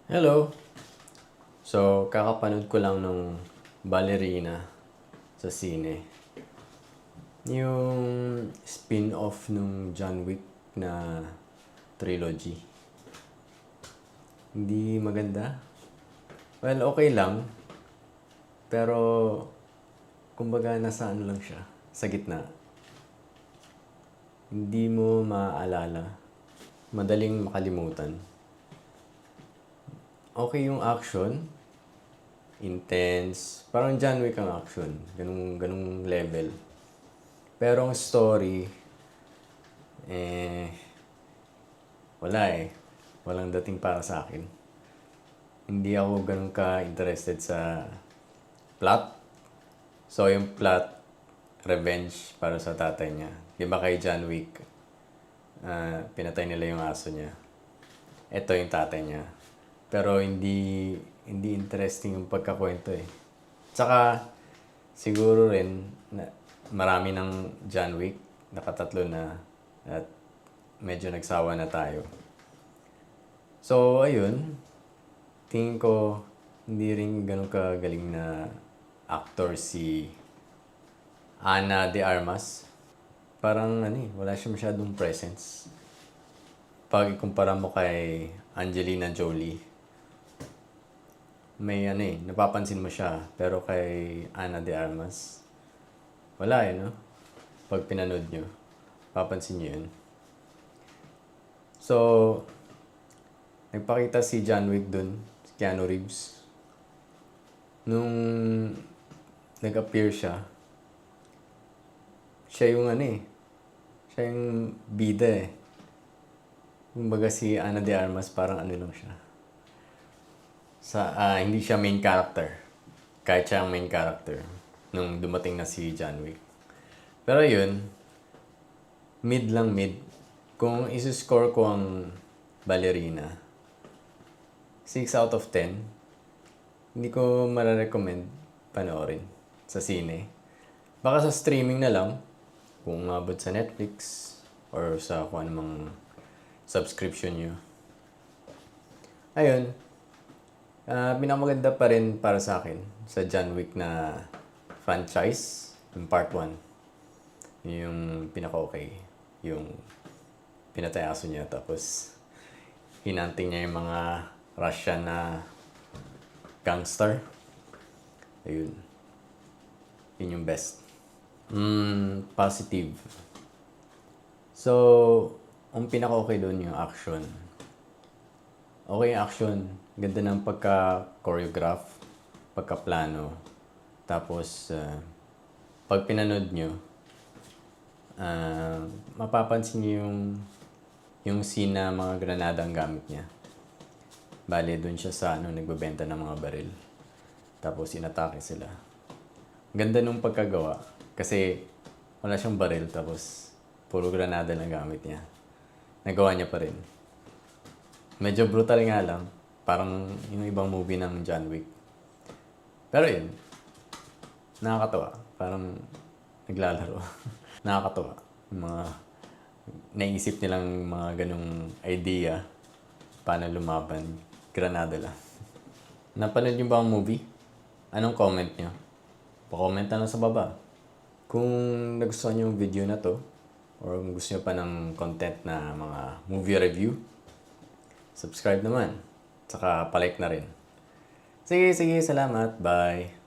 Hello! So, kakapanood ko lang ng Ballerina sa sine. Yung spin-off nung John Wick na trilogy. Hindi maganda. Well, okay lang. Pero, kumbaga nasa ano lang siya, sa gitna. Hindi mo maaalala. Madaling makalimutan. Okay yung action. Intense. Parang John Wick ang action. Ganung level. Pero ang story, wala eh. Walang dating para sa akin. Hindi ako ganun ka-interested sa plot. So yung plot, revenge para sa tatay niya. Di ba kay John Wick, pinatay nila yung aso niya. Ito yung tatay niya. Pero hindi interesting yung pagkakwento eh. Tsaka siguro rin na marami ng John Wick, nakatatlo na at medyo nagsawa na tayo. So ayun, tingin ko hindi rin ganun kagaling na actor si Ana de Armas. Parang wala siya masyadong presence. Pag ikumpara mo kay Angelina Jolie, may napapansin mo siya. Pero kay Ana de Armas, wala no? Pag pinanood nyo, papansin nyo yun. So, nagpakita si John Wick dun, si Keanu Reeves. Nung nag-appear siya, siya yung siya yung bida eh. Kumbaga si Ana de Armas parang lang siya. Hindi siya main character. Kahit siya ang main character nung dumating na si John Wick. Pero yun, mid lang mid. Kung isuscore ko ang Ballerina, 6 out of 10. Hindi ko mararecommend panoorin sa sine. Baka sa streaming na lang, kung umabot sa Netflix or sa kung anumang subscription nyo. Ayun, pinamaganda pa rin para sa akin sa John Wick na franchise, yung part 1. Yung pinaka-okay. Yung pinatay aso niya tapos hinanting niya yung mga Russian na gangster. Ayun. Yun yung best. Positive. So, ang pinaka-okay doon yung action. Okay yung action. Ganda ng pagka-choreograph, pagka-plano. Tapos, pag pinanood nyo, mapapansin nyo yung scene na mga granada ang gamit niya. Bale, doon siya sa nagbebenta ng mga baril. Tapos, inatake sila. Ganda nung pagkagawa. Kasi, wala siyang baril. Tapos, puro granada lang gamit niya. Nagawa niya pa rin. Medyo brutal nga lang. Parang yung ibang movie ng John Wick. Pero yun, nakakatawa. Parang naglalaro. Nakakatawa. Yung mga naisip nilang mga ganong idea paano lumaban. Granada lang. Napanood niyo ba ang movie? Anong comment niyo? Pa-comment na lang sa baba. Kung nagustuhan niyo yung video na to, or kung gusto niyo pa ng content na mga movie review, subscribe naman. Saka palike na rin. Sige, salamat. Bye.